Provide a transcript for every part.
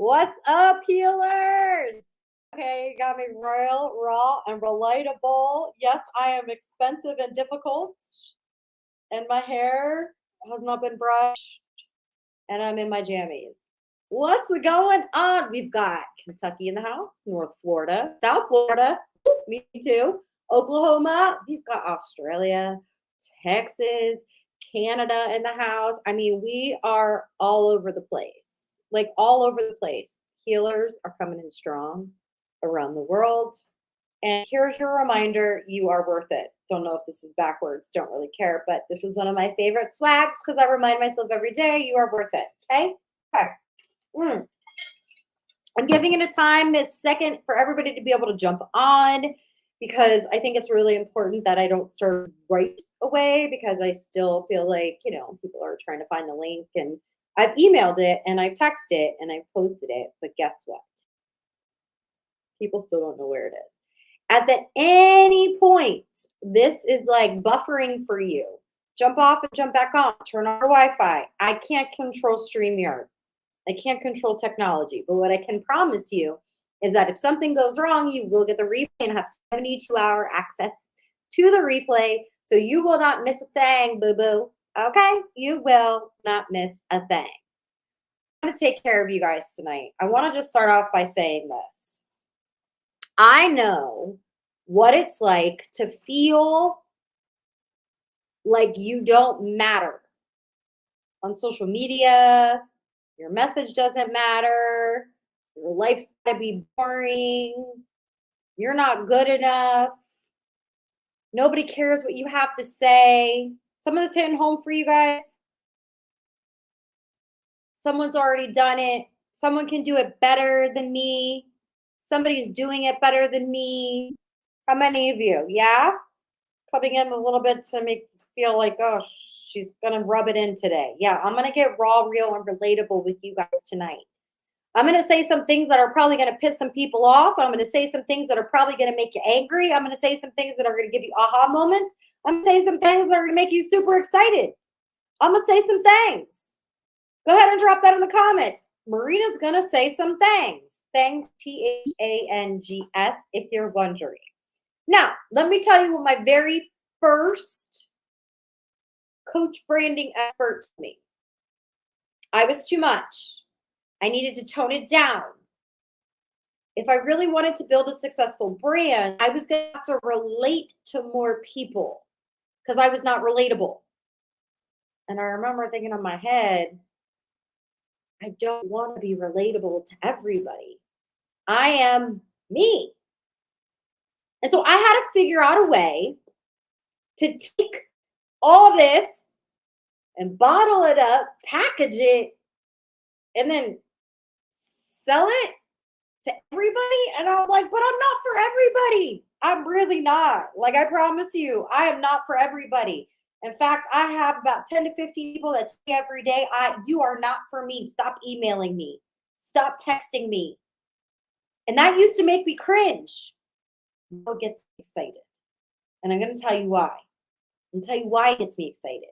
What's up, healers? Okay, you got me royal, raw, and relatable. Yes, I am expensive and difficult, and my hair has not been brushed, and I'm in my jammies. What's going on? We've got Kentucky in the house, North Florida, South Florida, me too, Oklahoma, we've got Australia, Texas, Canada in the house. I mean, we are all over the place, like all over the place. Healers are coming in strong around the world. And here's your reminder, you are worth it. Don't know if this is backwards, don't really care, but this is one of my favorite swags because I remind myself every day, you are worth it. Okay? Okay. I'm giving it a time, this second, for everybody to be able to jump on because I think it's really important that I don't start right away because I still feel like, people are trying to find the link and I've emailed it and I've texted it and I've posted it. But guess what? People still don't know where it is. At any point, this is like buffering for you. Jump off and jump back on. Turn on your Wi-Fi. I can't control StreamYard. I can't control technology, but what I can promise you is that if something goes wrong, you will get the replay and have 72-hour access to the replay. So you will not miss a thing, boo-boo. Okay? You will not miss a thing. I'm going to take care of you guys tonight. I want to just start off by saying this. I know what it's like to feel like you don't matter on social media. Your message doesn't matter. Your life's gotta be boring. You're not good enough. Nobody cares what you have to say. Some of this hitting home for you guys. Someone's already done it. Someone can do it better than me. Somebody's doing it better than me. How many of you? Yeah? Coming in a little bit to make you feel like, oh, she's gonna rub it in today. Yeah, I'm gonna get raw, real, and relatable with you guys tonight. I'm going to say some things that are probably going to piss some people off. I'm going to say some things that are probably going to make you angry. I'm going to say some things that are going to give you aha moments. I'm going to say some things that are going to make you super excited. I'm going to say some things. Go ahead and drop that in the comments. Marina's going to say some things. Things, T-H-A-N-G-S, if you're wondering. Now, let me tell you what my very first coach branding expert told me. I was too much. I needed to tone it down. If I really wanted to build a successful brand, I was going to have to relate to more people because I was not relatable. And I remember thinking in my head, I don't want to be relatable to everybody. I am me. And so I had to figure out a way to take all this and bottle it up, package it, and then sell it to everybody. And I'm like, but I'm not for everybody. I'm really not. Like, I promise you, I am not for everybody. In fact, I have about 10 to 15 people that say every day, you are not for me. Stop emailing me. Stop texting me. And that used to make me cringe. Now it gets me excited. And I'm going to tell you why. I'm going to tell you why it gets me excited.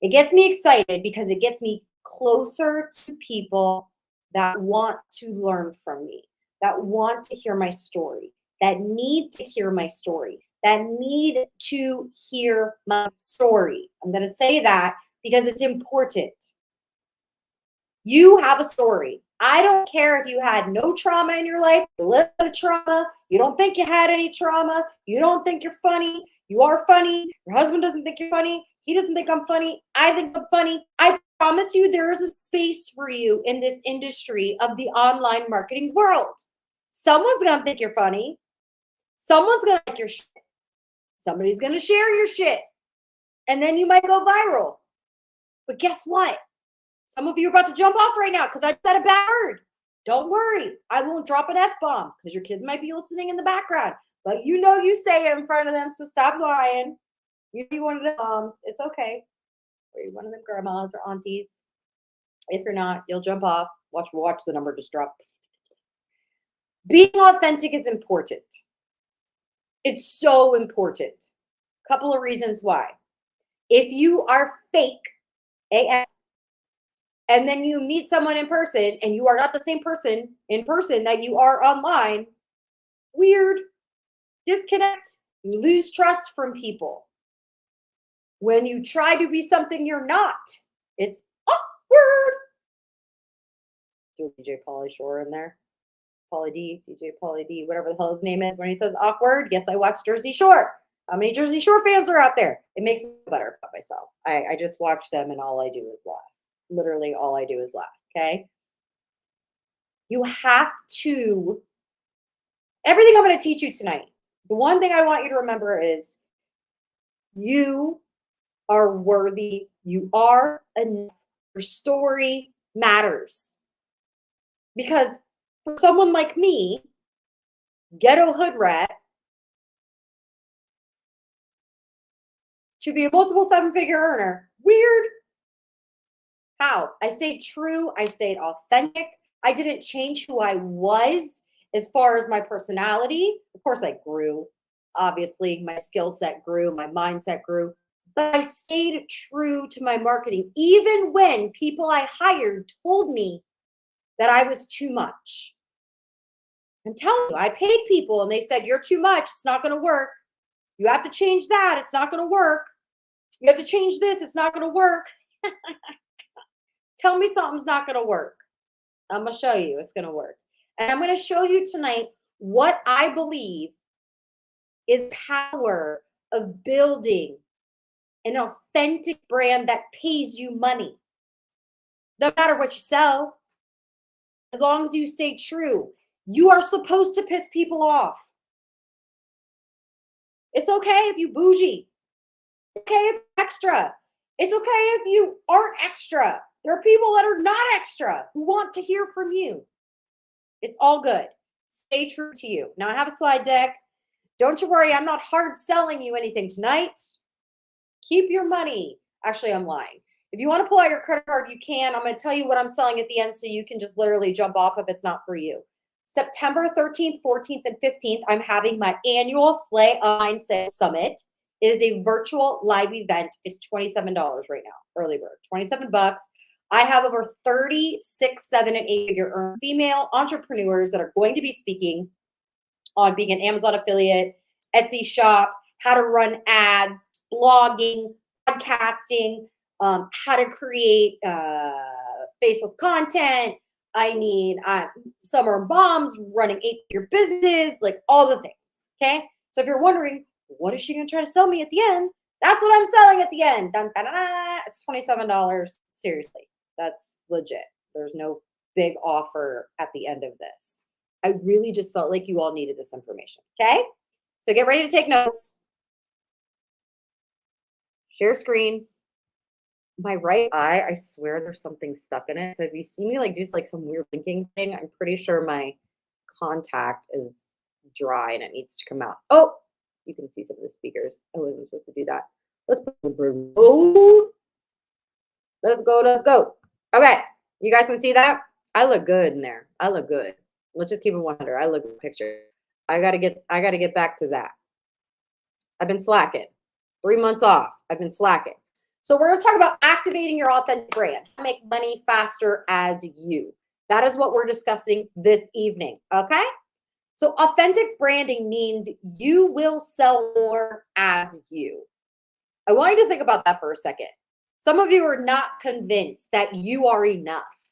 It gets me excited because it gets me closer to people that want to learn from me, that want to hear my story, that need to hear my story, that need to hear my story. I'm going to say that because it's important. You have a story. I don't care if you had no trauma in your life, you lived with trauma, you don't think you had any trauma, you don't think you're funny, you are funny, your husband doesn't think you're funny, he doesn't think I'm funny, I think I'm funny. I promise you there is a space for you in this industry of the online marketing world. Someone's going to think you're funny. Someone's going to like your shit. Somebody's going to share your shit. And then you might go viral. But guess what? Some of you are about to jump off right now because I said a bad word. Don't worry. I won't drop an F-bomb because your kids might be listening in the background. But you know you say it in front of them, so stop lying. You be one of the moms. It's okay. Or you're one of them grandmas or aunties. If you're not, you'll jump off. Watch the number just drop. Being authentic is important. It's so important. Couple of reasons why. If you are fake, AF, and then you meet someone in person and you are not the same person in person that you are online, weird, disconnect, you lose trust from people. When you try to be something you're not, it's awkward. DJ Pauly Shore in there. Pauly D, DJ Pauly D, whatever the hell his name is. When he says awkward, yes, I watch Jersey Shore. How many Jersey Shore fans are out there? It makes me feel better about myself. I just watch them and all I do is laugh. Literally all I do is laugh, okay? You have to, everything I'm going to teach you tonight, the one thing I want you to remember is you are worthy. You are enough. Your story matters. Because for someone like me, ghetto hood rat, to be a multiple seven-figure earner, weird. How? I stayed true. I stayed authentic. I didn't change who I was as far as my personality. Of course, I grew. Obviously, my skill set grew. My mindset grew. But I stayed true to my marketing, even when people I hired told me that I was too much. I'm telling you, I paid people and they said, you're too much. It's not going to work. You have to change that. It's not going to work. You have to change this. It's not going to work. Tell me something's not going to work. I'm going to show you it's going to work. And I'm going to show you tonight what I believe is power of building an authentic brand that pays you money. No matter what you sell, as long as you stay true, you are supposed to piss people off. It's okay if you bougie. It's okay if you're extra. It's okay if you aren't extra. There are people that are not extra who want to hear from you. It's all good. Stay true to you. Now I have a slide deck. Don't you worry, I'm not hard selling you anything tonight. Keep your money. Actually, I'm lying. If you want to pull out your credit card, you can. I'm going to tell you what I'm selling at the end so you can just literally jump off if it's not for you. September 13th, 14th, and 15th, I'm having my annual Slay Online Sales Summit. It is a virtual live event. It's $27 right now, early bird, 27 bucks. I have over 30 6, 7, and 8-figure female entrepreneurs that are going to be speaking on being an Amazon affiliate, Etsy shop, how to run ads, blogging, podcasting, how to create faceless content. I mean, summer bombs, running 8-figure business, like all the things, okay? So if you're wondering, what is she going to try to sell me at the end? That's what I'm selling at the end. Dun, dun, dun, dun. It's $27. Seriously, that's legit. There's no big offer at the end of this. I really just felt like you all needed this information, okay? So get ready to take notes. Share screen. My right eye, I swear there's something stuck in it. So if you see me like do like some weird blinking thing, I'm pretty sure my contact is dry and it needs to come out. Oh, you can see some of the speakers. I wasn't supposed to do that. Let's put the Brazil. Let's go, let's go. Okay, you guys can see that? I look good in there. I look good. Let's just keep it 100. I look good in the picture. I gotta get back to that. I've been slacking. 3 months off. I've been slacking. So we're going to talk about activating your authentic brand. Make money faster as you. That is what we're discussing this evening, okay? So authentic branding means you will sell more as you. I want you to think about that for a second. Some of you are not convinced that you are enough.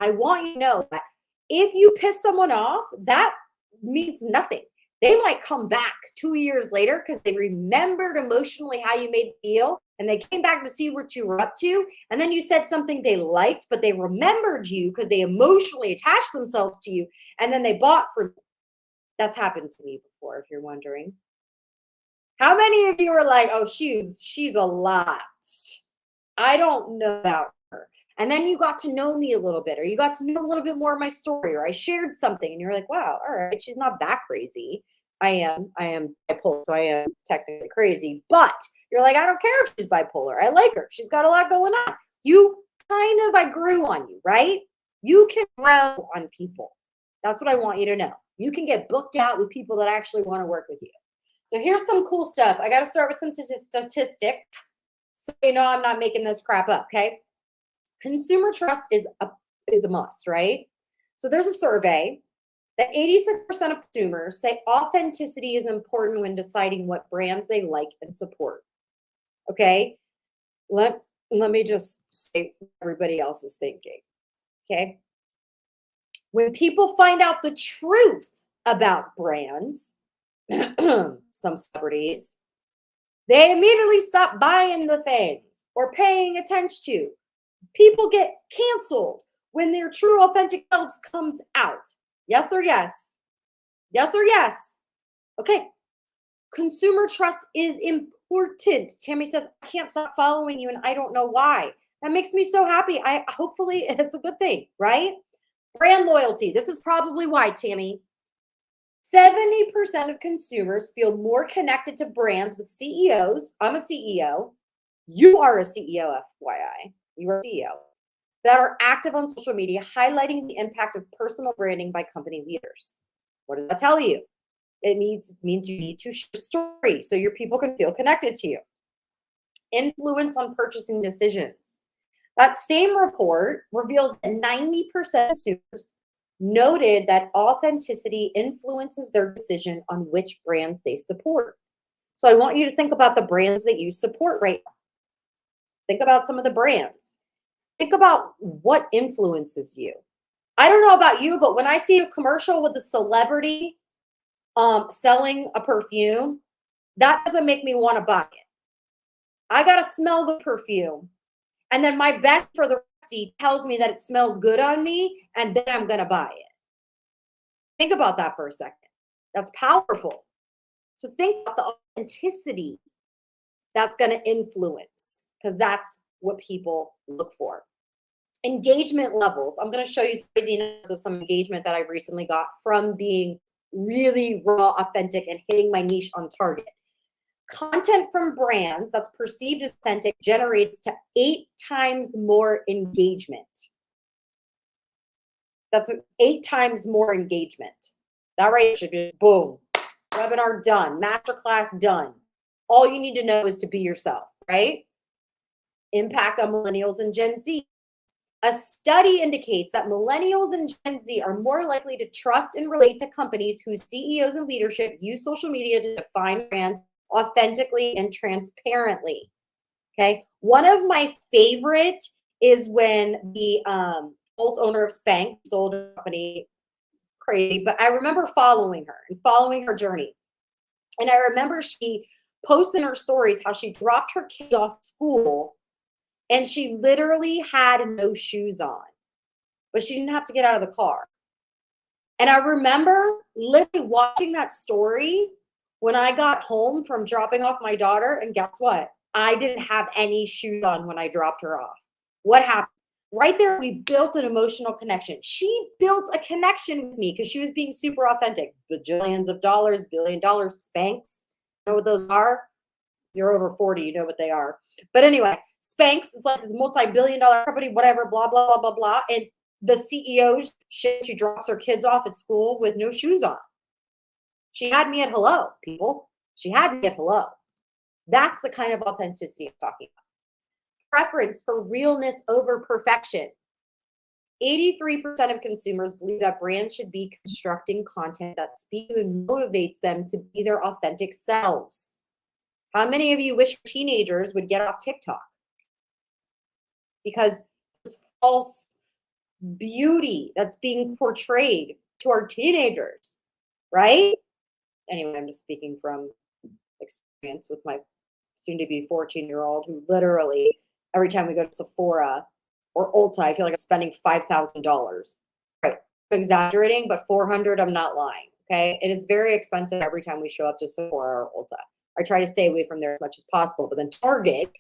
I want you to know that if you piss someone off, that means nothing. They might come back 2 years later because they remembered emotionally how you made them feel and they came back to see what you were up to. And then you said something they liked, but they remembered you because they emotionally attached themselves to you and then they bought from you. That's happened to me before, if you're wondering. How many of you are like, oh, she's a lot. I don't know about her. And then you got to know me a little bit, or you got to know a little bit more of my story, or I shared something and you're like, wow, all right, she's not that crazy. I am bipolar, so I am technically crazy, but you're like, I don't care if she's bipolar. I like her. She's got a lot going on. I grew on you, right? You can grow on people. That's what I want you to know. You can get booked out with people that actually want to work with you. So here's some cool stuff. I got to start with some statistics so you know I'm not making this crap up, okay? Consumer trust is a must, right? So there's a survey that 86% of consumers say authenticity is important when deciding what brands they like and support. Okay? Let me just say what everybody else is thinking. Okay? When people find out the truth about brands, some celebrities, they immediately stop buying the things or paying attention to. People get canceled when their true authentic selves comes out. Yes or yes? Yes or yes? Okay. Consumer trust is important. Tammy says, I can't stop following you and I don't know why. That makes me so happy. Hopefully it's a good thing, right? Brand loyalty. This is probably why, Tammy. 70% of consumers feel more connected to brands with CEOs. I'm a CEO. You are a CEO, FYI. You are a CEO. That are active on social media, highlighting the impact of personal branding by company leaders. What does that tell you? It means you need to share a story so your people can feel connected to you. Influence on purchasing decisions. That same report reveals that 90% of consumers noted that authenticity influences their decision on which brands they support. So I want you to think about the brands that you support right now. Think about some of the brands. Think about what influences you. I don't know about you, but when I see a commercial with a celebrity selling a perfume, that doesn't make me want to buy it. I got to smell the perfume. And then my best for the receipt tells me that it smells good on me, and then I'm going to buy it. Think about that for a second. That's powerful. So think about the authenticity that's going to influence, because that's what people look for. Engagement levels. I'm going to show you craziness of some engagement that I recently got from being really raw, authentic, and hitting my niche on target. Content from brands that's perceived as authentic generates to 8 times more engagement. That's 8 times more engagement. That right should be boom. Webinar done. Masterclass done. All you need to know is to be yourself, right? Impact on millennials and Gen Z. A study indicates that millennials and Gen Z are more likely to trust and relate to companies whose CEOs and leadership use social media to define brands authentically and transparently. Okay. One of my favorite is when the old owner of Spanx sold a company, crazy, but I remember following her and following her journey. And I remember she posted in her stories how she dropped her kids off school and she literally had no shoes on, but she didn't have to get out of the car. And I remember literally watching that story when I got home from dropping off my daughter, and guess what? I didn't have any shoes on when I dropped her off. What happened? Right there, we built an emotional connection. She built a connection with me because she was being super authentic. Bajillions of dollars, $1 billion, Spanx. You know what those are? You're over 40, you know what they are. But anyway, Spanx is like this multi-billion-dollar company, whatever, blah, blah, blah, blah, blah. And the CEO, she drops her kids off at school with no shoes on. She had me at hello, people. She had me at hello. That's the kind of authenticity I'm talking about. Preference for realness over perfection. 83% of consumers believe that brands should be constructing content that speaks and motivates them to be their authentic selves. How many of you wish teenagers would get off TikTok? Because this false beauty that's being portrayed to our teenagers, right? Anyway, I'm just speaking from experience with my soon-to-be 14-year-old who literally, every time we go to Sephora or Ulta, I feel like I'm spending $5,000. Right, I'm exaggerating, but $400, I'm not lying, okay? It is very expensive every time we show up to Sephora or Ulta. I try to stay away from there as much as possible, but then Target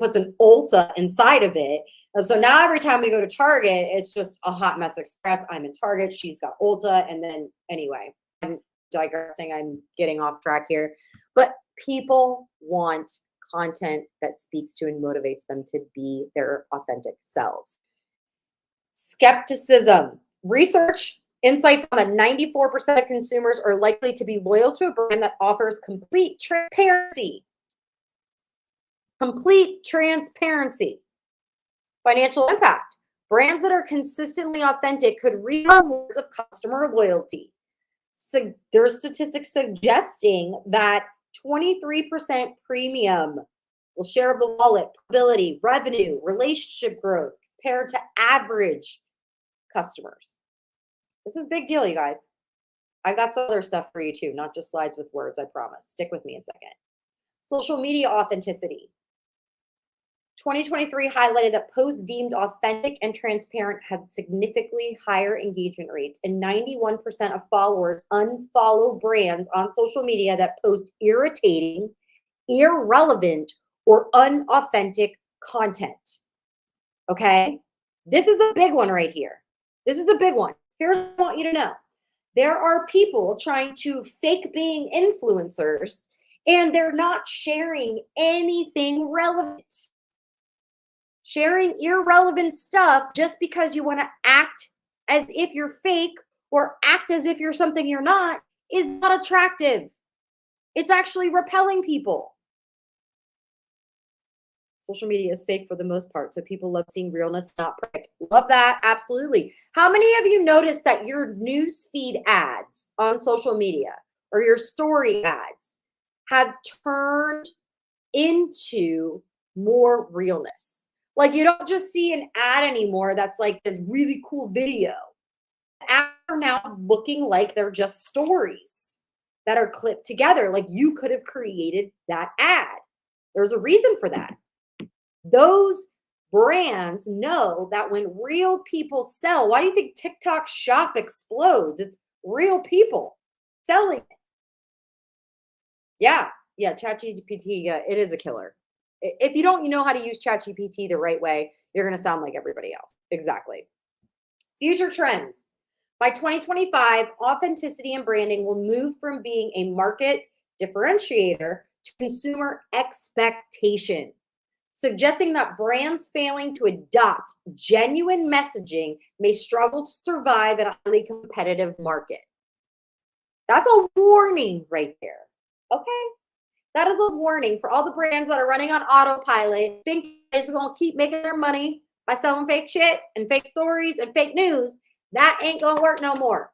puts an Ulta inside of it. And so now every time we go to Target, it's just a hot mess express. I'm in Target, she's got Ulta, and then anyway, I'm digressing, I'm getting off track here. But people want content that speaks to and motivates them to be their authentic selves. Skepticism. Research insight found that 94% of consumers are likely to be loyal to a brand that offers complete transparency. Complete transparency. Financial impact. Brands that are consistently authentic could reap rewards of customer loyalty. So there are statistics suggesting that 23% premium will share of the wallet, ability, revenue, relationship growth compared to average customers. This is a big deal, you guys. I got some other stuff for you too, not just slides with words, I promise. Stick with me a second. Social media authenticity. 2023 highlighted that posts deemed authentic and transparent had significantly higher engagement rates, and 91% of followers unfollow brands on social media that post irritating, irrelevant, or unauthentic content. Okay? This is a big one right here. This is a big one. Here's what I want you to know. There are people trying to fake being influencers, and they're not sharing anything relevant. Sharing irrelevant stuff just because you want to act as if you're fake or act as if you're something you're not is not attractive. It's actually repelling people. Social media is fake for the most part, so people love seeing realness, not perfect. Love that, absolutely. How many of you noticed that your news feed ads on social media or your story ads have turned into more realness? Like, you don't just see an ad anymore that's like this really cool video. Ads are now looking like they're just stories that are clipped together. Like, you could have created that ad. There's a reason for that. Those brands know that when real people sell, why do you think TikTok shop explodes? It's real people selling it. Yeah, ChatGPT, it is a killer. If you don't know how to use ChatGPT the right way, you're going to sound like everybody else. Exactly. Future trends. By 2025, authenticity and branding will move from being a market differentiator to consumer expectation, suggesting that brands failing to adopt genuine messaging may struggle to survive in a highly competitive market. That's a warning right there. Okay? That is a warning for all the brands that are running on autopilot, think they're just going to keep making their money by selling fake shit and fake stories and fake news. That ain't going to work no more.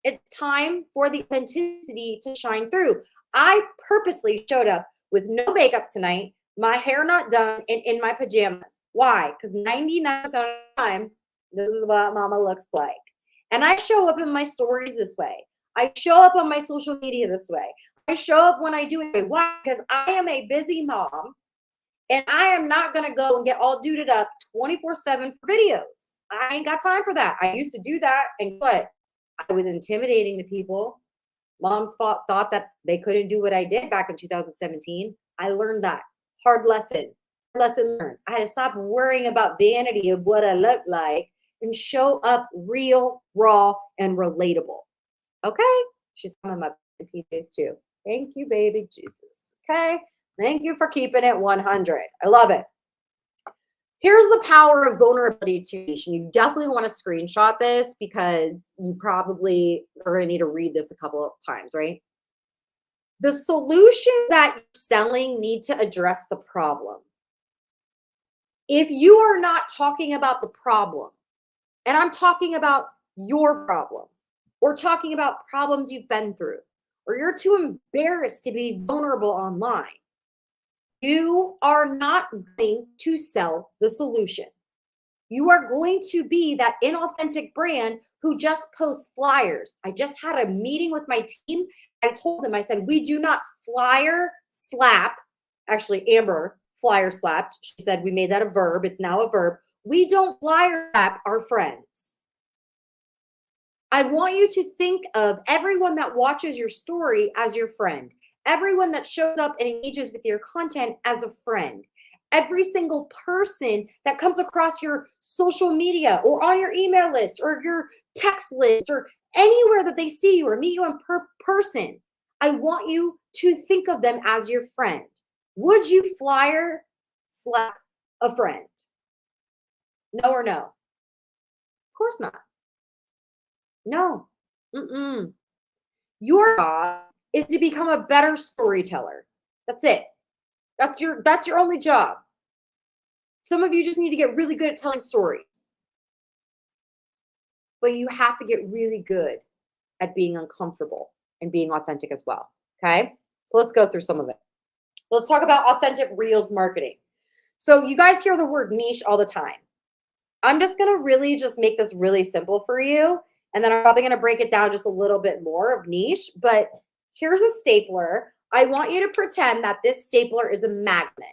It's time for the authenticity to shine through. I purposely showed up with no makeup tonight, my hair not done, and in my pajamas. Why? Because 99% of the time, this is what mama looks like. And I show up in my stories this way. I show up on my social media this way. I show up when I do it. Why? Because I am a busy mom, and I am not going to go and get all duded up 24/7 for videos. I ain't got time for that. I used to do that, and what? I was intimidating to people. Moms thought that they couldn't do what I did back in 2017. I learned that. Hard lesson. Lesson learned. I had to stop worrying about vanity of what I look like and show up real, raw, and relatable. Okay? She's coming my PJs too. Thank you, baby Jesus. Okay? Thank you for keeping it 100. I love it. Here's the power of vulnerability to nation. You definitely want to screenshot this because you probably are going to need to read this a couple of times, right? The solutions that you're selling need to address the problem. If you are not talking about the problem, and I'm talking about your problem, or talking about problems you've been through, or you're too embarrassed to be vulnerable online, you are not going to sell the solution. You are going to be that inauthentic brand who just posts flyers. I just had a meeting with my team. I told them, I said, we do not flyer slap. Actually, Amber flyer slapped. She said, we made that a verb. It's now a verb. We don't flyer slap our friends. I want you to think of everyone that watches your story as your friend. Everyone that shows up and engages with your content as a friend. Every single person that comes across your social media or on your email list or your text list or anywhere that they see you or meet you in person, I want you to think of them as your friend. Would you flyer slap a friend? No or no? Of course not. No. Your job is to become a better storyteller. That's it. That's your only job. Some of you just need to get really good at telling stories. But you have to get really good at being uncomfortable and being authentic as well. Okay. So let's go through some of it. Let's talk about authentic reels marketing. So you guys hear the word niche all the time. I'm just going to really just make this really simple for you. And then I'm probably going to break it down just a little bit more of niche. But here's a stapler. I want you to pretend that this stapler is a magnet.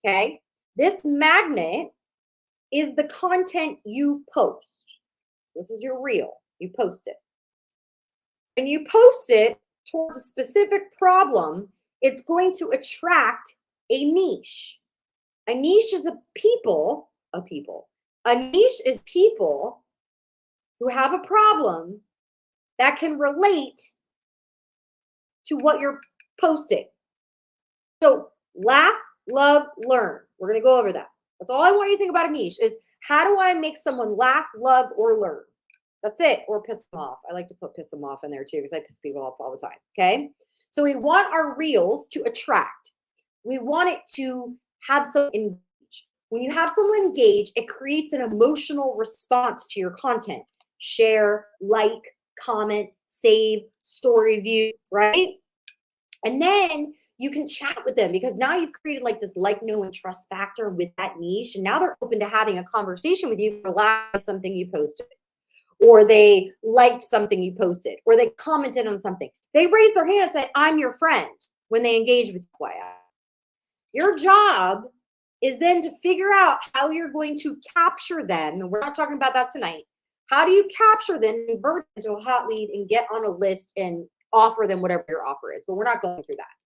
Okay. This magnet is the content you post. This is your reel. You post it. When you post it towards a specific problem, it's going to attract a niche. A niche is a niche is people who have a problem that can relate to what you're posting. So laugh, love, learn. We're going to go over that. That's all I want you to think about a niche is how do I make someone laugh, love, or learn? That's it. Or piss them off. I like to put piss them off in there too because I piss people off all the time. Okay. So we want our reels to attract. We want it to have someone engage. When you have someone engage, it creates an emotional response to your content. Share, like, comment, save, story view, right? And then you can chat with them because now you've created like this like, know, and trust factor with that niche. And now they're open to having a conversation with you for something you posted. Or they liked something you posted, or they commented on something. They raised their hand and said, I'm your friend when they engage with you. Your job is then to figure out how you're going to capture them. And we're not talking about that tonight. How do you capture them, convert them into a hot lead and get on a list and offer them whatever your offer is? But we're not going through that.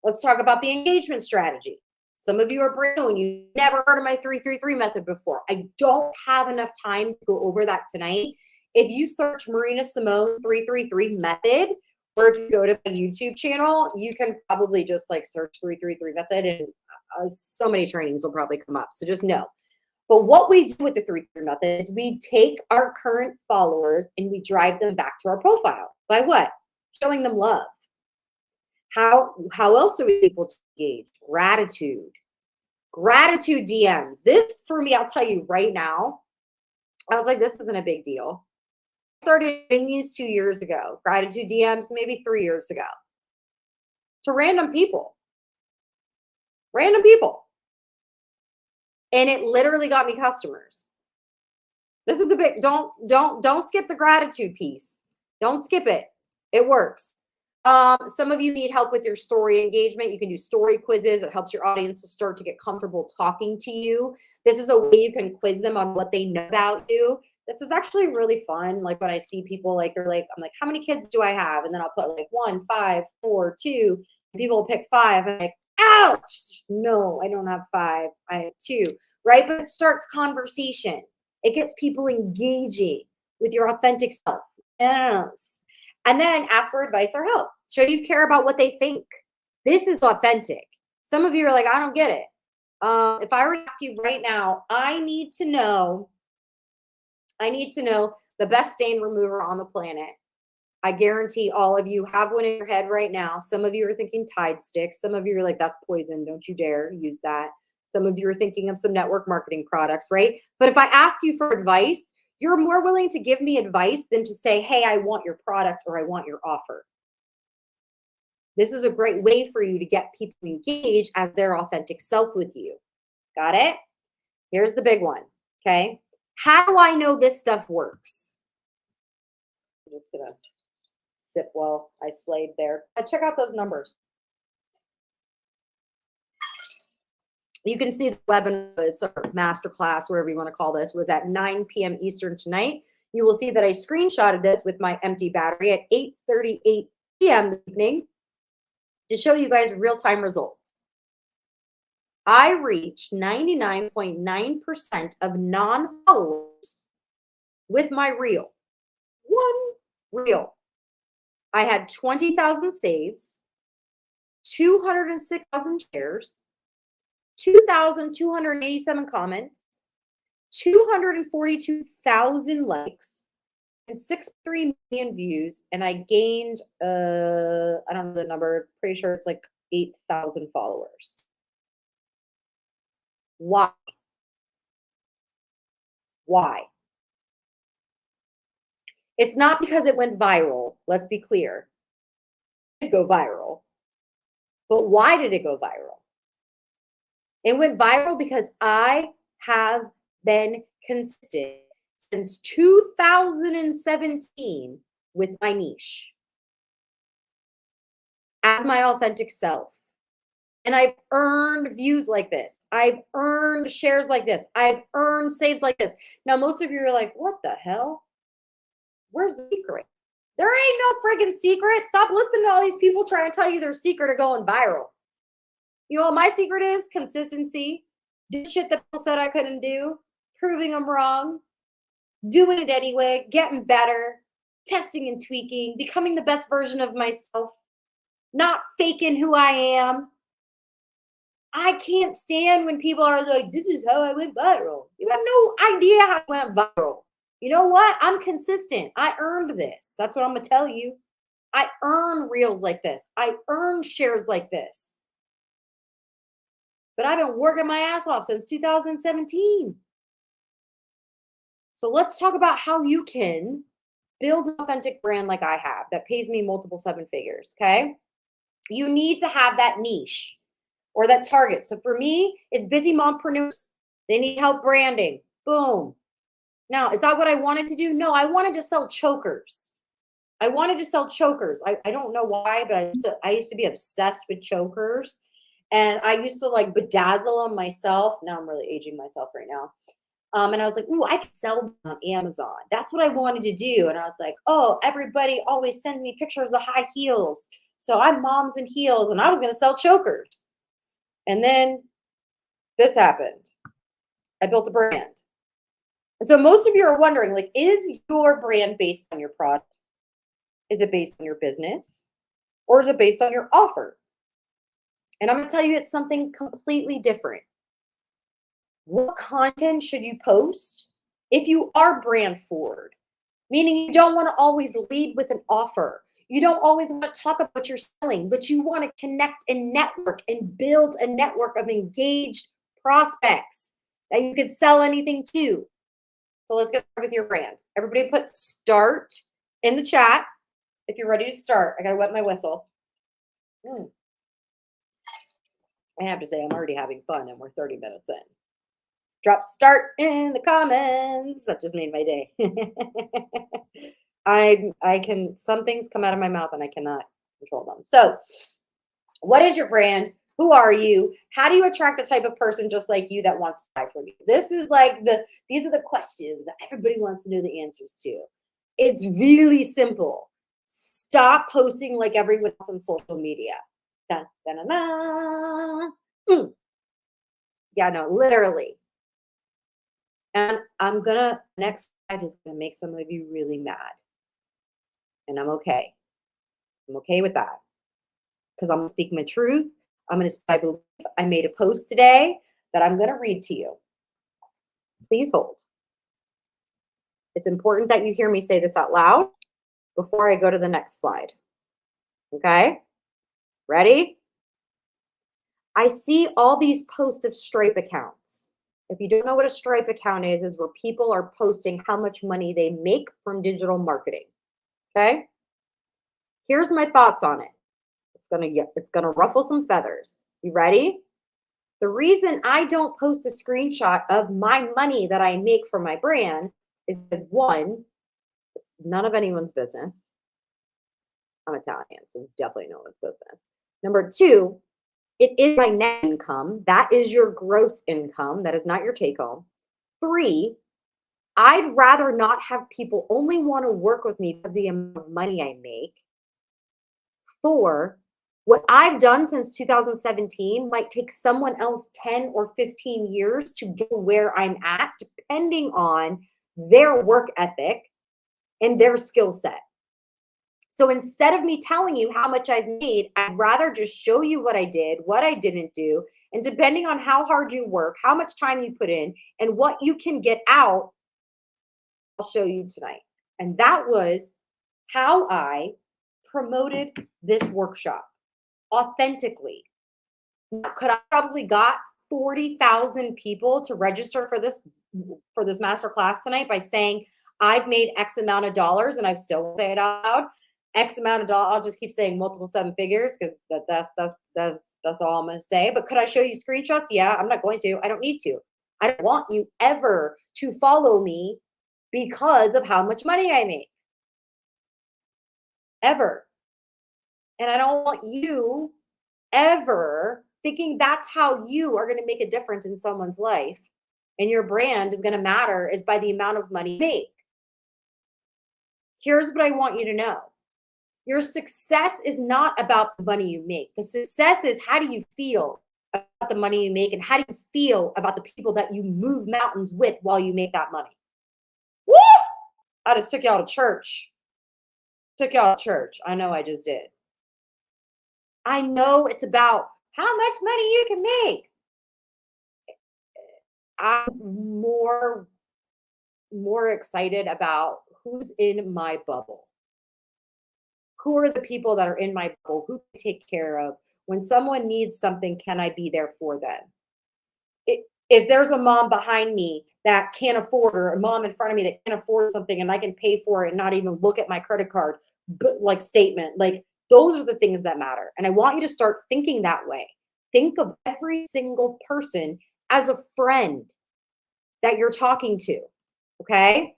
Let's talk about the engagement strategy. Some of you are brand new and you've never heard of my 333 method before. I don't have enough time to go over that tonight. If you search Marina Simone 333 method, or if you go to my YouTube channel, you can probably just like search 333 method and so many trainings will probably come up. So just know. But what we do with the 333 method is we take our current followers and we drive them back to our profile. By what? Showing them love. How else are we able to engage? Gratitude DMs. This for me, I'll tell you right now, I was like, this isn't a big deal. I started doing these 2 years ago. Gratitude DMs, maybe 3 years ago. To random people. And it literally got me customers. This is a big, don't skip the gratitude piece. Don't skip it. It works. Some of you need help with your story engagement. You can do story quizzes. It helps your audience to start to get comfortable talking to you. This is a way you can quiz them on what they know about you. This is actually really fun. Like when I see people like, they're like, I'm like, how many kids do I have? And then I'll put like 1, 5, 4, 2. And people will pick 5. I'm like, ouch. No, I don't have 5. I have 2. Right? But it starts conversation. It gets people engaging with your authentic self. Yes. And then ask for advice or help. Show you care about what they think. This is authentic. Some of you are like, I don't get it. If I were to ask you right now, I need to know the best stain remover on the planet. I guarantee all of you have one in your head right now. Some of you are thinking Tide sticks. Some of you are like, that's poison. Don't you dare use that. Some of you are thinking of some network marketing products, right? But if I ask you for advice, you're more willing to give me advice than to say, hey, I want your product or I want your offer. This is a great way for you to get people engaged as their authentic self with you. Got it? Here's the big one, okay? How do I know this stuff works? I'm just gonna sip while I slayed there. Check out those numbers. You can see the webinar, or masterclass, whatever you want to call this, was at 9 p.m. Eastern tonight. You will see that I screenshotted this with my empty battery at 8:38 p.m. this evening to show you guys real-time results. I reached 99.9% of non-followers with my reel. One reel. I had 20,000 saves, 206,000 shares, 2,287 comments, 242,000 likes, and 6.3 million views. And I gained, I don't know the number, pretty sure it's like 8,000 followers. Why? Why? It's not because it went viral. Let's be clear. It did go viral. But why did it go viral? It went viral because I have been consistent since 2017 with my niche as my authentic self. And I've earned views like this. I've earned shares like this. I've earned saves like this. Now, most of you are like, what the hell? Where's the secret? There ain't no friggin' secret. Stop listening to all these people trying to tell you their secret of going viral. You know what my secret is? Consistency. Do shit that people said I couldn't do. Proving them wrong. Doing it anyway. Getting better. Testing and tweaking. Becoming the best version of myself. Not faking who I am. I can't stand when people are like, this is how I went viral. You have no idea how I went viral. You know what? I'm consistent. I earned this. That's what I'm going to tell you. I earn reels like this. I earn shares like this. But I've been working my ass off since 2017. So let's talk about how you can build an authentic brand like I have that pays me multiple 7 figures, okay? You need to have that niche or that target. So for me, it's busy mompreneurs. They need help branding. Boom. Now, is that what I wanted to do? No, I wanted to sell chokers. I don't know why, but I used to be obsessed with chokers. And I used to like bedazzle them myself. Now I'm really aging myself right now. And I was like, ooh, I could sell them on Amazon. That's what I wanted to do. And I was like, oh, everybody always sends me pictures of high heels. So I'm moms in heels and I was going to sell chokers. And then this happened. I built a brand. And so most of you are wondering, like, is your brand based on your product? Is it based on your business? Or is it based on your offer? And I'm going to tell you it's something completely different. What content should you post if you are brand forward? Meaning you don't want to always lead with an offer. You don't always want to talk about what you're selling, but you want to connect and network and build a network of engaged prospects that you could sell anything to. So let's get started with your brand. Everybody put start in the chat if you're ready to start. I got to wet my whistle. I have to say, I'm already having fun and we're 30 minutes in. Drop start in the comments. That just made my day. Some things come out of my mouth and I cannot control them. So what is your brand? Who are you? How do you attract the type of person just like you that wants to buy from you? This is like these are the questions that everybody wants to know the answers to. It's really simple. Stop posting like everyone else on social media. Dun, dun, dun, dun. Yeah, no, literally. And next slide is gonna make some of you really mad. And I'm okay. I'm okay with that. Because I'm gonna speak my truth. I believe I made a post today that I'm gonna read to you. Please hold. It's important that you hear me say this out loud before I go to the next slide. Okay? Ready? I see all these posts of Stripe accounts. If you don't know what a Stripe account is where people are posting how much money they make from digital marketing. Okay? Here's my thoughts on it. It's gonna ruffle some feathers. You ready? The reason I don't post a screenshot of my money that I make from my brand is because, one, it's none of anyone's business. I'm Italian, so it's definitely no one's business. Number two, it is my net income. That is your gross income. That is not your take home. Three, I'd rather not have people only want to work with me because of the amount of money I make. Four, what I've done since 2017 might take someone else 10 or 15 years to get where I'm at, depending on their work ethic and their skill set. So instead of me telling you how much I've made, I'd rather just show you what I did, what I didn't do. And depending on how hard you work, how much time you put in, and what you can get out, I'll show you tonight. And that was how I promoted this workshop authentically. Could I probably got 40,000 people to register for this master class tonight by saying I've made X amount of dollars, and I still won't say it out loud. X amount of dollars. I'll just keep saying multiple seven figures because that's all I'm going to say. But could I show you screenshots? Yeah, I'm not going to. I don't need to. I don't want you ever to follow me because of how much money I make. Ever. And I don't want you ever thinking that's how you are going to make a difference in someone's life and your brand is going to matter is by the amount of money you make. Here's what I want you to know. Your success is not about the money you make. The success is how do you feel about the money you make and how do you feel about the people that you move mountains with while you make that money. Woo! I just took y'all to church. Took y'all to church. I know I just did. I know it's about how much money you can make. I'm more excited about who's in my bubble. Who are the people that are in my bubble? Who can take care of? When someone needs something, can I be there for them? If there's a mom behind me that can't afford, or a mom in front of me that can't afford something and I can pay for it and not even look at my credit card statement, like those are the things that matter. And I want you to start thinking that way. Think of every single person as a friend that you're talking to. Okay?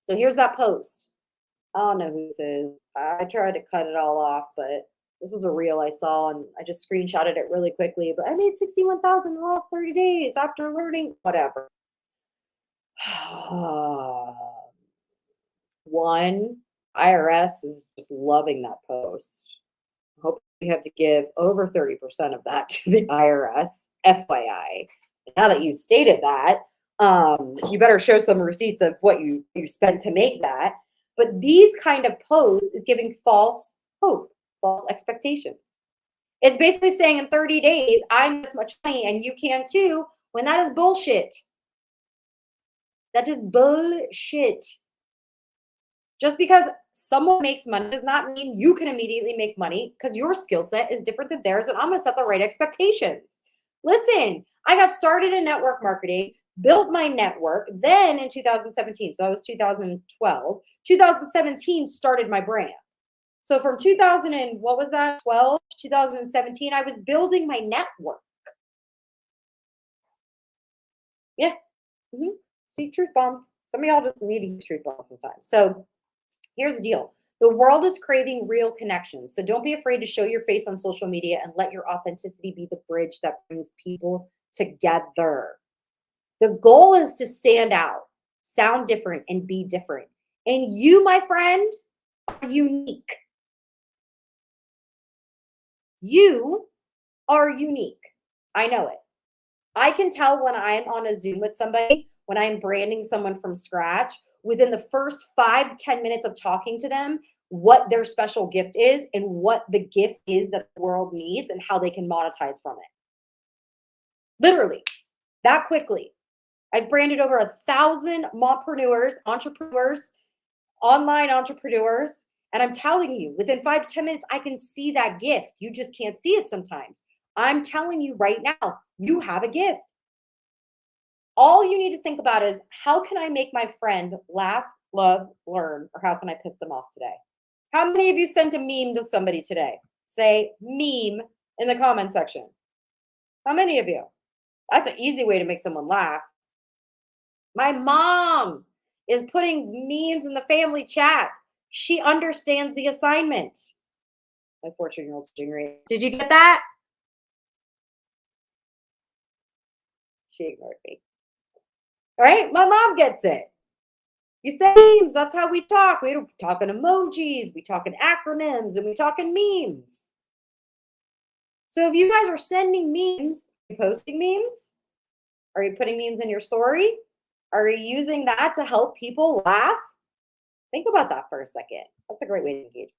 So here's that post. I don't know who this is. I tried to cut it all off, but this was a reel I saw and I just screenshotted it really quickly. But I made $61,000 in the last 30 days after learning whatever. One, IRS is just loving that post. I hope you have to give over 30% of that to the IRS, FYI. Now that you stated that, you better show some receipts of what you spent to make that. But these kind of posts is giving false hope, false expectations. It's basically saying in 30 days, I make this much money and you can too, when that is bullshit. That is bullshit. Just because someone makes money does not mean you can immediately make money because your skill set is different than theirs and I'm going to set the right expectations. Listen, I got started in network marketing, built my network, then in 2017, so that was 2012, 2017 started my brand. So from 2000 and what was that, 12, 2017, I was building my network. Yeah. See, truth bombs. Some of y'all just need truth bombs sometimes. So here's the deal. The world is craving real connections. So don't be afraid to show your face on social media and let your authenticity be the bridge that brings people together. The goal is to stand out, sound different, and be different. And you, my friend, are unique. You are unique. I know it. I can tell when I'm on a Zoom with somebody, when I'm branding someone from scratch, within the first 5-10 minutes of talking to them, what their special gift is and what the gift is that the world needs and how they can monetize from it. Literally, that quickly. I've branded over 1,000 entrepreneurs, online entrepreneurs, and I'm telling you, within 5 to 10 minutes, I can see that gift. You just can't see it sometimes. I'm telling you right now, you have a gift. All you need to think about is, how can I make my friend laugh, love, learn, or how can I piss them off today? How many of you sent a meme to somebody today? Say meme in the comment section. How many of you? That's an easy way to make someone laugh. My mom is putting memes in the family chat. She understands the assignment. My 14-year-old's doing great. Did you get that? She ignored me. All right, my mom gets it. You say memes, that's how we talk. We talk in emojis, we talk in acronyms, and we talk in memes. So if you guys are sending memes, are you posting memes? Are you putting memes in your story? Are you using that to help people laugh? Think about that for a second. That's a great way to engage.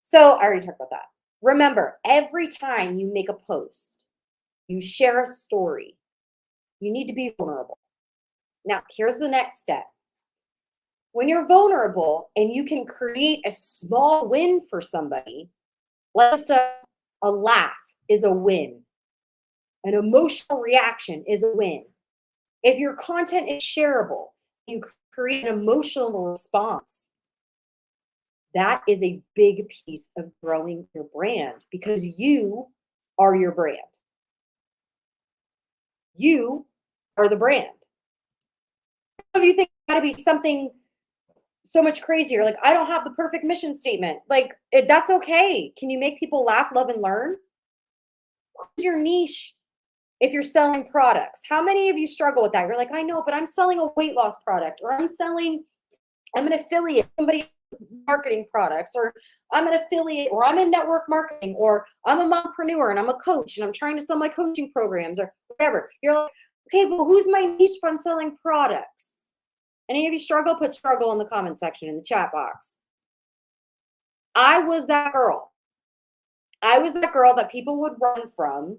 So I already talked about that. Remember, every time you make a post, you share a story, you need to be vulnerable. Now, here's the next step. When you're vulnerable and you can create a small win for somebody, just a laugh is a win. An emotional reaction is a win. If your content is shareable, you create an emotional response. That is a big piece of growing your brand because you are your brand. You are the brand. Some of you think it's got to be something so much crazier. Like, I don't have the perfect mission statement. Like, that's okay. Can you make people laugh, love, and learn? What's your niche if you're selling products? How many of you struggle with that? You're like, I know, but I'm selling a weight loss product, or I'm an affiliate, somebody marketing products, or I'm an affiliate, or I'm in network marketing, or I'm a mompreneur and I'm a coach and I'm trying to sell my coaching programs or whatever. You're like, okay, well, who's my niche if I'm selling products? Any of you struggle? Put struggle in the comment section in the chat box. I was that girl. I was that girl that people would run from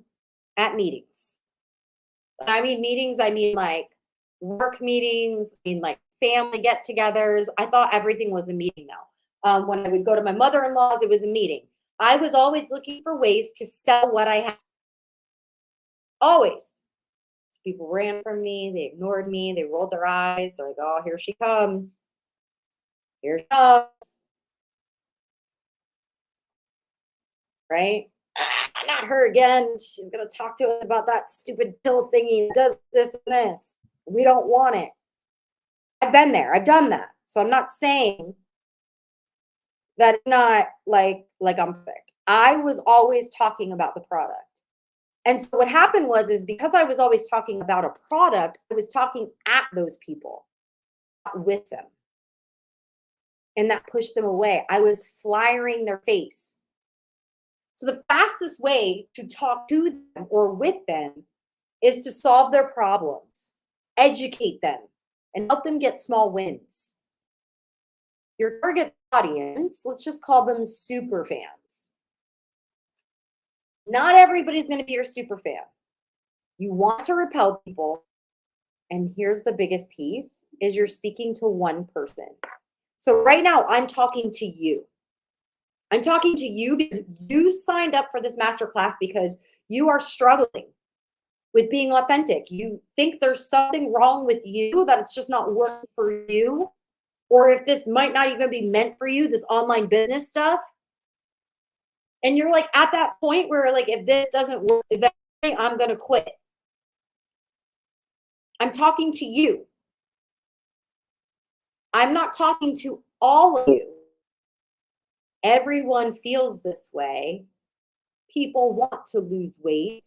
at meetings. When I mean meetings, I mean like work meetings, I mean like family get-togethers. I thought everything was a meeting now. When I would go to my mother-in-law's, it was a meeting. I was always looking for ways to sell what I had. Always. So people ran from me. They ignored me. They rolled their eyes. They're like, oh, here she comes. Here she comes. Right? Not her again. She's going to talk to us about that stupid pill thingy that does this and this. We don't want it. I've been there. I've done that. So I'm not saying that it's not like I'm perfect. I was always talking about the product. And so what happened is because I was always talking about a product, I was talking at those people, not with them. And that pushed them away. I was flyering their face. So the fastest way to talk to them or with them is to solve their problems, educate them, and help them get small wins. Your target audience, let's just call them super fans. Not everybody's going to be your super fan. You want to repel people. And here's the biggest piece is you're speaking to one person. So right now I'm talking to you. I'm talking to you because you signed up for this masterclass because you are struggling with being authentic. You think there's something wrong with you, that it's just not working for you. Or if this might not even be meant for you, this online business stuff. And you're like at that point where like, if this doesn't work, eventually I'm going to quit. I'm talking to you. I'm not talking to all of you. Everyone feels this way. People want to lose weight.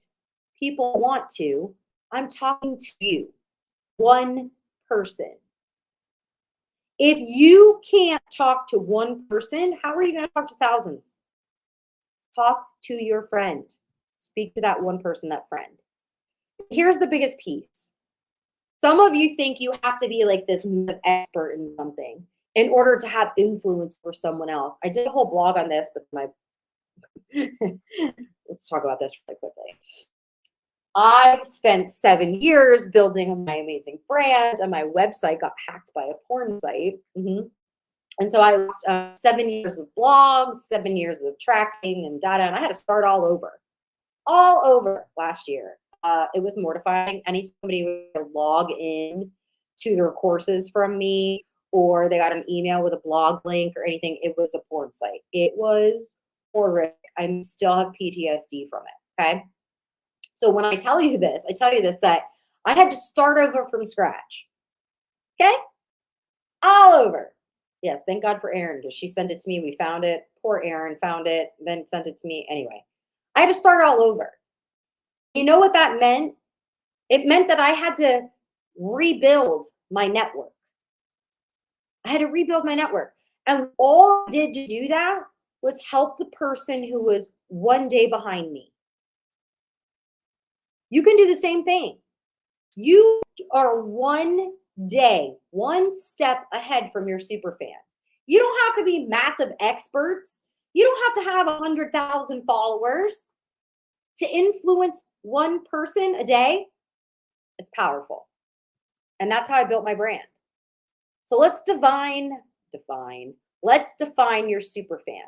People want to. I'm talking to you, one person. If you can't talk to one person, how are you going to talk to thousands? Talk to your friend. Speak to that one person, that friend. Here's the biggest piece. Some of you think you have to be like this expert in something in order to have influence for someone else. I did a whole blog on this, but let's talk about this really quickly. I've spent 7 years building my amazing brand, and my website got hacked by a porn site. And so I lost 7 years of blogs, 7 years of tracking and data, and I had to start all over last year. It was mortifying. Anytime somebody would log in to their courses from me, or they got an email with a blog link or anything, it was a porn site. It was horrific. I still have PTSD from it, okay? So when I tell you this, that I had to start over from scratch, okay? All over. Yes, thank God for Erin, because she sent it to me. We found it. Poor Erin found it, then sent it to me. Anyway, I had to start all over. You know what that meant? It meant that I had to rebuild my network. I had to rebuild my network. And all I did to do that was help the person who was one day behind me. You can do the same thing. You are one day, one step ahead from your super fan. You don't have to be massive experts. You don't have to have 100,000 followers to influence one person a day. It's powerful. And that's how I built my brand. So let's define your super fan.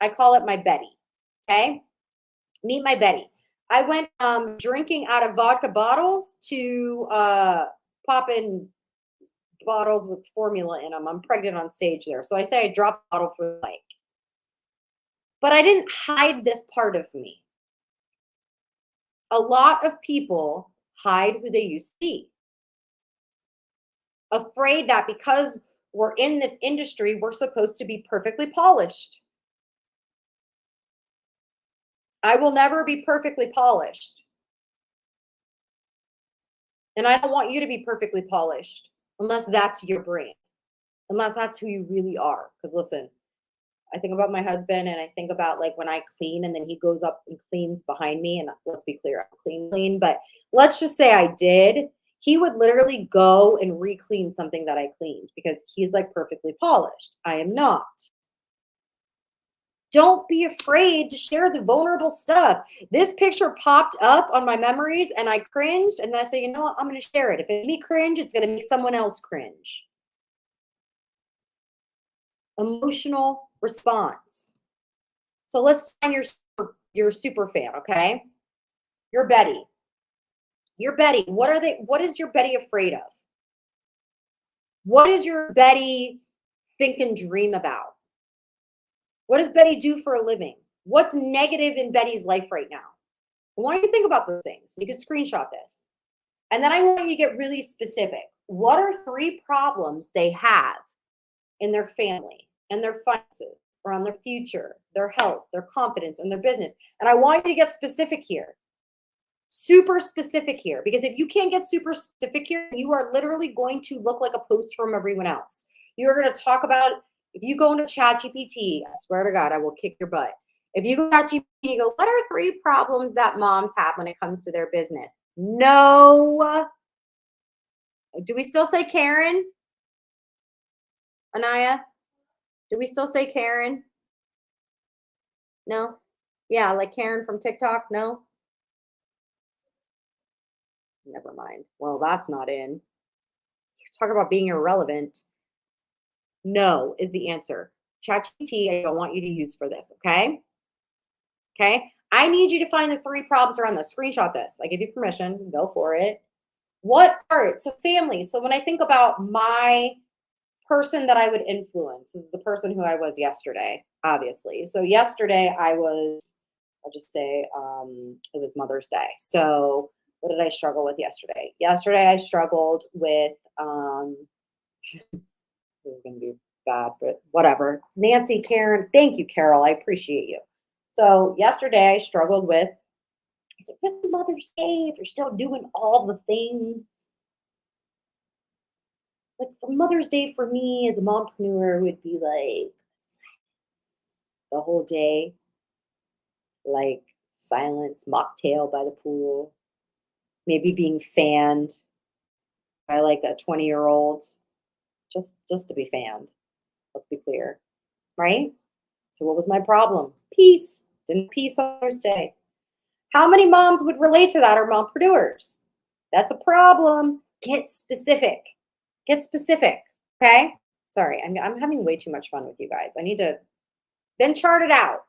I call it my Betty, okay? Meet my Betty. I went drinking out of vodka bottles to popping bottles with formula in them. I'm pregnant on stage there. So I say I dropped a bottle for the mic. But I didn't hide this part of me. A lot of people hide who they used to be. Afraid that because we're in this industry, we're supposed to be perfectly polished. I will never be perfectly polished. And I don't want you to be perfectly polished unless that's your brand, unless that's who you really are. Because listen, I think about my husband and I think about like when I clean and then he goes up and cleans behind me. And let's be clear, I'm clean, but let's just say I did. He would literally go and re-clean something that I cleaned because he's like perfectly polished. I am not. Don't be afraid to share the vulnerable stuff. This picture popped up on my memories and I cringed. And then I say, you know what? I'm going to share it. If it made me cringe, it's going to make someone else cringe. Emotional response. So let's find your super fan, okay? You're Betty. You're Betty. What is your Betty afraid of? What does your Betty think and dream about? What does Betty do for a living? What's negative in Betty's life right now? I want you to think about those things. You can screenshot this. And then I want you to get really specific. What are 3 problems they have in their family and their finances, around their future, their health, their confidence, and their business? And I want you to get specific here. Super specific here. Because if you can't get super specific here, you are literally going to look like a post from everyone else. You're going to talk about, if you go into ChatGPT, I swear to God, I will kick your butt. If you go to ChatGPT and you go, what are 3 problems that moms have when it comes to their business? No. Do we still say Karen? Anaya? Do we still say Karen? No? Yeah, like Karen from TikTok? No? Never mind. Well, that's not in. Talk about being irrelevant. No is the answer. ChatGPT, I don't want you to use for this, okay? Okay? I need you to find the 3 problems around this. Screenshot this. I give you permission. Go for it. What part? So family. So when I think about my person that I would influence, is the person who I was yesterday, obviously. So yesterday I'll just say it was Mother's Day. So what did I struggle with yesterday? Yesterday I struggled with this is going to be bad, but whatever. Nancy, Karen, thank you, Carol. I appreciate you. So yesterday I struggled with, is it really Mother's Day if you're still doing all the things? Like for Mother's Day for me as a mompreneur would be like the whole day, like silence, mocktail by the pool, maybe being fanned by like a 20-year-old, just to be fanned. Let's be clear, right? So what was my problem? Peace. Didn't peace on Mother's Day. How many moms would relate to that or mompreneurs? That's a problem. Get specific. Get specific. Okay? Sorry, I'm having way too much fun with you guys. I need to then chart it out.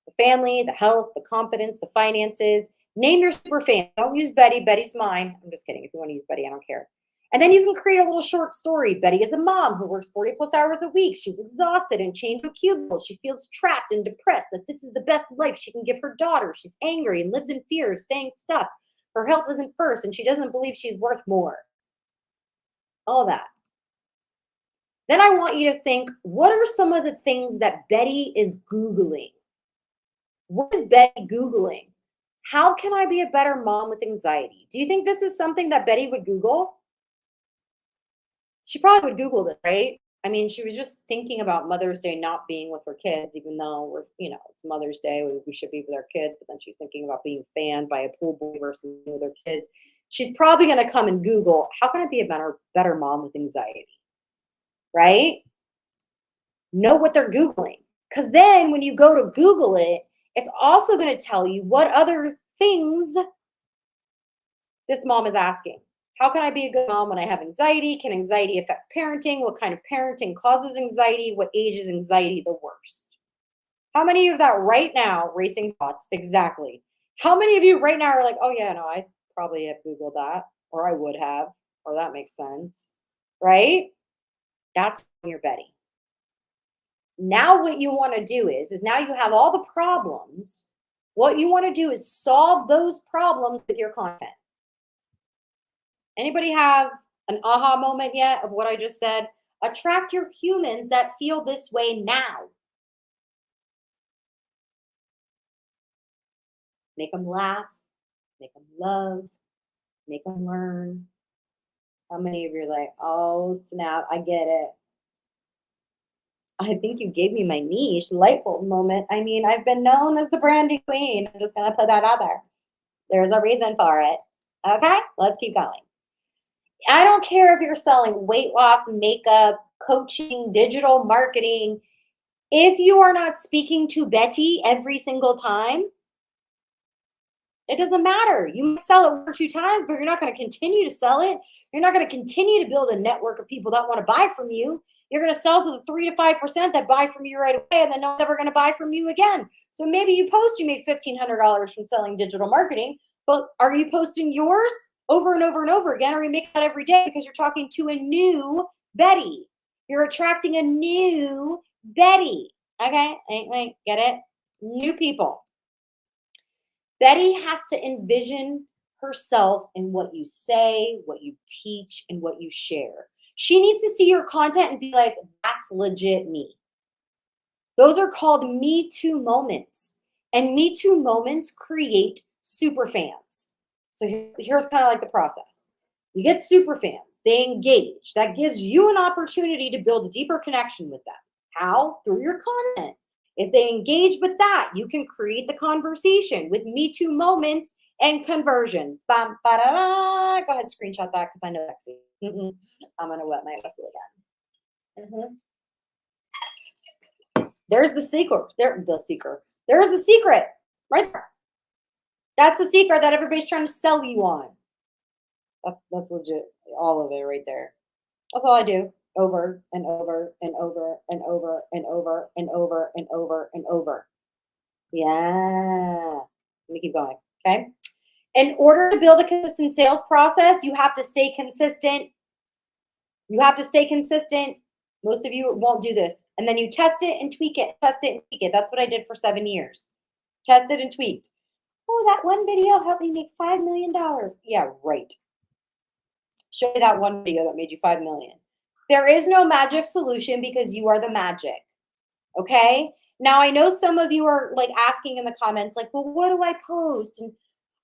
The family, the health, the confidence, the finances. Name your super fan. Don't use Betty. Betty's mine. I'm just kidding. If you want to use Betty, I don't care. And then you can create a little short story. Betty is a mom who works 40 plus hours a week. She's exhausted and chained to a cubicle. She feels trapped and depressed that this is the best life she can give her daughter. She's angry and lives in fear of staying stuck. Her health isn't first and she doesn't believe she's worth more. All that. Then I want you to think, what are some of the things that Betty is Googling? What is Betty Googling? How can I be a better mom with anxiety? Do you think this is something that Betty would Google? She probably would Google this, right? I mean, she was just thinking about Mother's Day not being with her kids, even though it's Mother's Day, we should be with our kids, but then she's thinking about being fanned by a pool boy versus with her kids. She's probably going to come and Google, how can I be a better mom with anxiety? Right? Know what they're Googling. Because then when you go to Google it, it's also going to tell you what other things this mom is asking. How can I be a good mom when I have anxiety? Can anxiety affect parenting? What kind of parenting causes anxiety? What age is anxiety the worst? How many of that right now, racing thoughts? Exactly. How many of you right now are like, oh yeah, no, I probably have Googled that, or I would have, or that makes sense, right? That's your Betty. Now what you want to do is now you have all the problems. What you want to do is solve those problems with your content. Anybody have an aha moment yet of what I just said? Attract your humans that feel this way now. Make them laugh, make them love, make them learn. How many of you are like, oh snap, I get it. I think you gave me my niche, light bulb moment. I mean, I've been known as the branding queen. I'm just going to put that out there. There's a reason for it. Okay, let's keep going. I don't care if you're selling weight loss, makeup, coaching, digital marketing. If you are not speaking to Betty every single time, it doesn't matter. You might sell it 1 or 2 times, but you're not going to continue to sell it. You're not going to continue to build a network of people that want to buy from you. You're going to sell to the 3 to 5% that buy from you right away, and then no one's ever going to buy from you again. So maybe you post you made $1,500 from selling digital marketing, but are you posting yours over and over and over again? Or you make that every day because you're talking to a new Betty? You're attracting a new Betty. Okay, get it? New people. Betty has to envision herself in what you say, what you teach, and what you share. She needs to see your content and be like, that's legit me. Those are called Me Too moments. And Me Too moments create super fans. So here's kind of like the process. You get super fans. They engage. That gives you an opportunity to build a deeper connection with them. How? Through your content. If they engage with that, you can create the conversation with Me Too moments and conversions. Bam, ba-da-da. Go ahead, screenshot that because I know that's sexy. I'm going to wet my whistle again. There's the secret. There's the secret right there. That's the secret that everybody's trying to sell you on. That's legit. All of it right there. That's all I do. Over and over and over and over and over and over and over and over. Yeah. Let me keep going. Okay. In order to build a consistent sales process, you have to stay consistent. You have to stay consistent. Most of you won't do this. And then you test it and tweak it, test it and tweak it. That's what I did for 7 years. Tested and tweaked. Oh, that one video helped me make $5 million. Yeah, right. Show me that one video that made you 5 million. There is no magic solution because you are the magic. Okay? Now, I know some of you are like asking in the comments, like, well, what do I post? And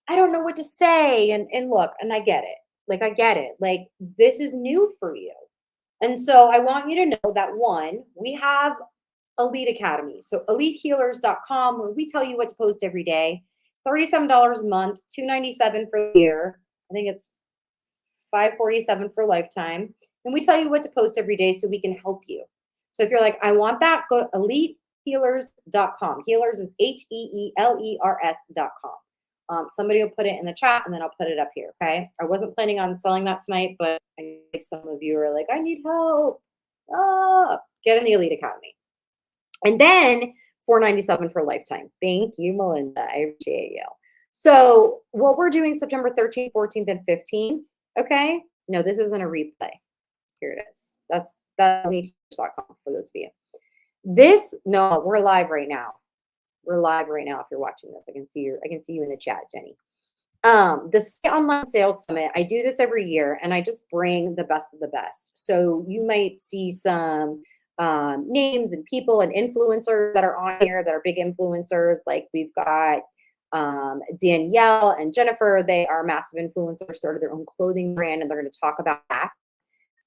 I don't know what to say. And look, and I get it. Like, I get it. Like, this is new for you. And so I want you to know that one, we have Elite Academy. So elitehealers.com, where we tell you what to post every day. $37 a month, $297 for the year. I think it's $547 for a lifetime. And we tell you what to post every day so we can help you. So if you're like, I want that, go to elitehealers.com. Healers is HEELERS.com. Somebody will put it in the chat and then I'll put it up here. Okay. I wasn't planning on selling that tonight, but I think some of you are like, I need help. Get in the Elite Academy. And then $497 for a lifetime. Thank you, Melinda. I appreciate you. So what we're doing September 13th, 14th, and 15th. Okay. No, this isn't a replay. Here it is. That's elitehealers.com for those of you. No, we're live right now. We're live right now. If you're watching this, I can see you in the chat, Jenny. The Online Sales Summit, I do this every year and I just bring the best of the best. So you might see some names and people and influencers that are on here that are big influencers. Like we've got Danielle and Jennifer. They are massive influencers, started their own clothing brand, and they're going to talk about that.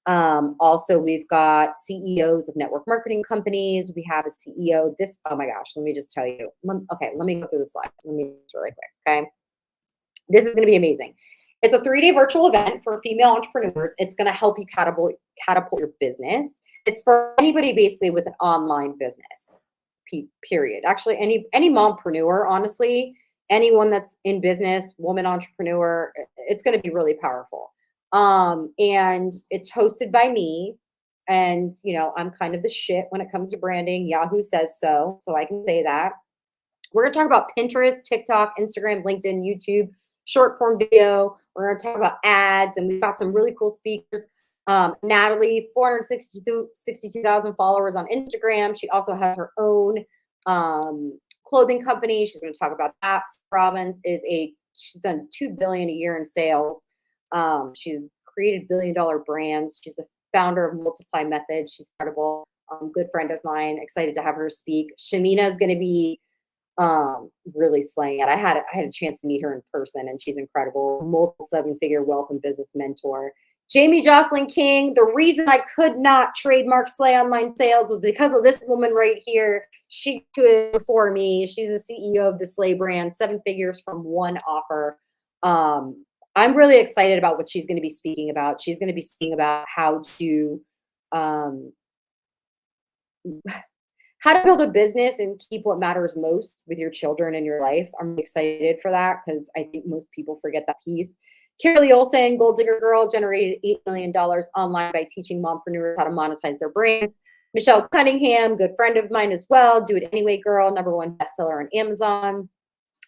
Also, we've got CEOs of network marketing companies. We have a CEO. Oh my gosh, let me just tell you. Okay, let me go through the slides. Let me do really quick. Okay, this is going to be amazing. It's a 3-day virtual event for female entrepreneurs. It's going to help you catapult your business. It's for anybody basically with an online business. Period. Actually, any mompreneur, honestly, anyone that's in business, woman entrepreneur, it's going to be really powerful. And it's hosted by me. And, you know, I'm kind of the shit when it comes to branding. Yahoo says so I can say that. We're going to talk about Pinterest, TikTok, Instagram, LinkedIn, YouTube, short form video. We're going to talk about ads, and we've got some really cool speakers. Natalie, 462,000 followers on Instagram. She also has her own clothing company. She's going to talk about that. Robbins she's done $2 billion a year in sales. She's created billion-dollar brands. She's the founder of Multiply Method. She's incredible. Good friend of mine. Excited to have her speak. Shamina is going to be really slaying it. I had a chance to meet her in person, and she's incredible. Multiple seven-figure wealth and business mentor. Jamie Jocelyn King. The reason I could not trademark Slay Online Sales was because of this woman right here. She did it before me. She's the CEO of the Slay brand, 7 figures from one offer. I'm really excited about what she's going to be speaking about. She's going to be speaking about how to build a business and keep what matters most with your children in your life. I'm excited for that because I think most people forget that piece. Kimberly Olsen, Gold Digger Girl, generated $8 million online by teaching mompreneurs how to monetize their brands. Michelle Cunningham, good friend of mine as well. Do It Anyway Girl, #1 bestseller on Amazon.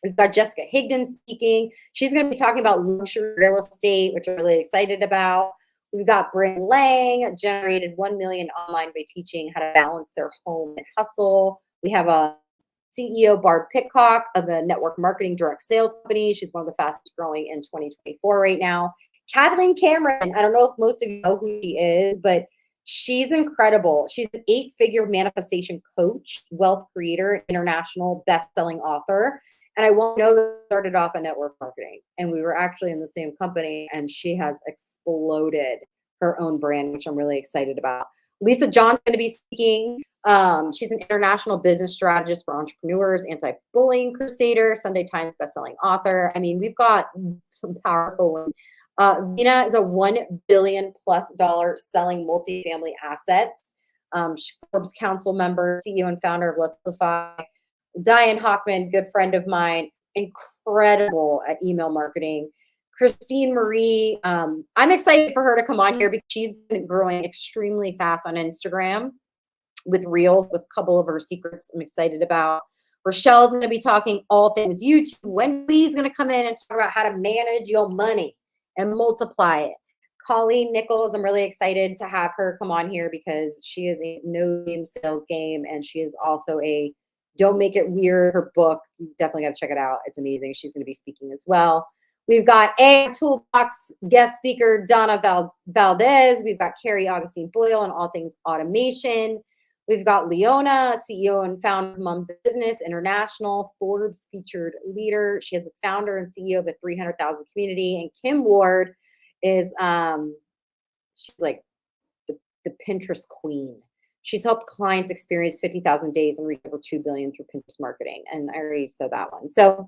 We've got Jessica Higdon speaking. She's going to be talking about luxury real estate, which I'm really excited about. We've got Bryn Lang, generated $1 million online by teaching how to balance their home and hustle. We have a CEO, Barb Pitcock, of a network marketing direct sales company. She's one of the fastest growing in 2024 right now. Kathleen Cameron, I don't know if most of you know who she is, but she's incredible. She's an 8-figure manifestation coach, wealth creator, international best-selling author. And I won't know that started off in network marketing. And we were actually in the same company, and she has exploded her own brand, which I'm really excited about. Lisa John's going to be speaking. She's an international business strategist for entrepreneurs, anti-bullying crusader, Sunday Times bestselling author. I mean, we've got some powerful ones. Vina is a $1 billion+ selling multifamily assets. Forbes Council member, CEO and founder of Let's Defy. Diane Hockman, good friend of mine, incredible at email marketing. Christine Marie, I'm excited for her to come on here because she's been growing extremely fast on Instagram with Reels, with a couple of her secrets I'm excited about. Rochelle's going to be talking all things YouTube. Wendy's going to come in and talk about how to manage your money and multiply it. Colleen Nichols, I'm really excited to have her come on here because she is a no-name sales game, and she is also a Don't Make It Weird. Her book, you definitely got to check it out. It's amazing. She's going to be speaking as well. We've got AI Toolbox guest speaker Donna Valdez. We've got Carrie Augustine Boyle on all things automation. We've got Leona, CEO and founder of Mums Business International, Forbes featured leader. She is a founder and CEO of a 300,000 community. And Kim Ward is she's like the Pinterest queen. She's helped clients experience 50,000 days and reach over 2 billion through Pinterest marketing. And I already said that one. So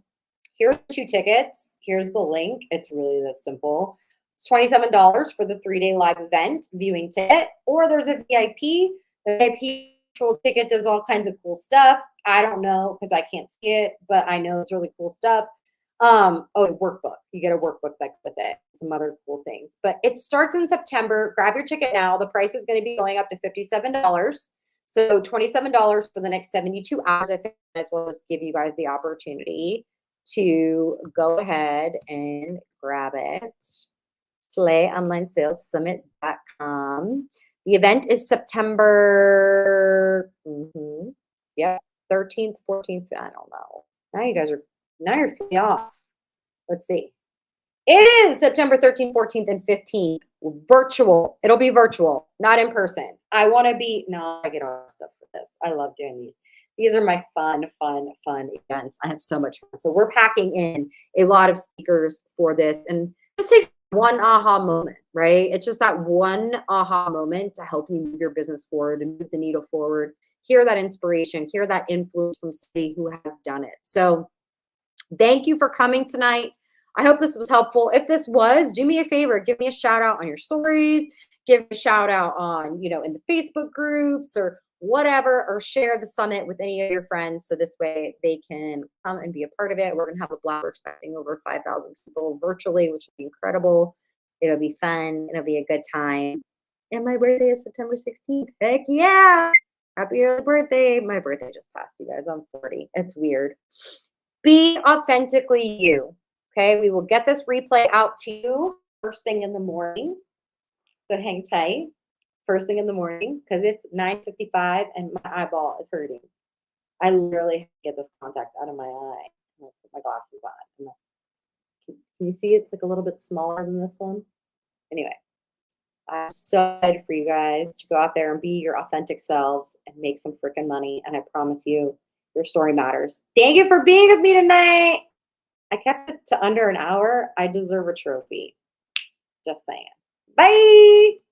here are 2 tickets. Here's the link. It's really that simple. It's $27 for the 3-day live event viewing ticket, or there's a VIP. The VIP ticket does all kinds of cool stuff. I don't know because I can't see it, but I know it's really cool stuff. Oh, a workbook. You get a workbook with it. Some other cool things. But it starts in September. Grab your ticket now. The price is going to be going up to $57. So $27 for the next 72 hours. I think I as well as give you guys the opportunity to go ahead and grab it. SlayOnlineSalesSummit.com. The event is September 13th, 14th. I don't know. Now you're feeling off. Let's see. It is September 13th, 14th, and 15th. Virtual. It'll be virtual, not in person. I get all the stuff for this. I love doing these. These are my fun events. I have so much fun. So we're packing in a lot of speakers for this, and just takes one aha moment, right? It's just that one aha moment to help you move your business forward and move the needle forward. Hear that inspiration, hear that influence from somebody who has done it. So thank you for coming tonight. I hope this was helpful. If this was, do me a favor, give me a shout out on your stories, give me a shout out on, in the Facebook groups or whatever, or share the summit with any of your friends so this way they can come and be a part of it. We're going to have a blast. We're expecting over 5,000 people virtually, which will be incredible. It'll be fun. It'll be a good time. And my birthday is September 16th. Heck yeah! Happy early birthday. My birthday just passed, you guys. I'm 40. It's weird. Be authentically you. Okay. We will get this replay out to you first thing in the morning. So hang tight. First thing in the morning because it's 9:55 and my eyeball is hurting. I literally have to get this contact out of my eye. I'm gonna put my glasses on. Can you see it's like a little bit smaller than this one? Anyway, I'm so excited for you guys to go out there and be your authentic selves and make some freaking money. And I promise you, your story matters. Thank you for being with me tonight. I kept it to under an hour. I deserve a trophy. Just saying. Bye.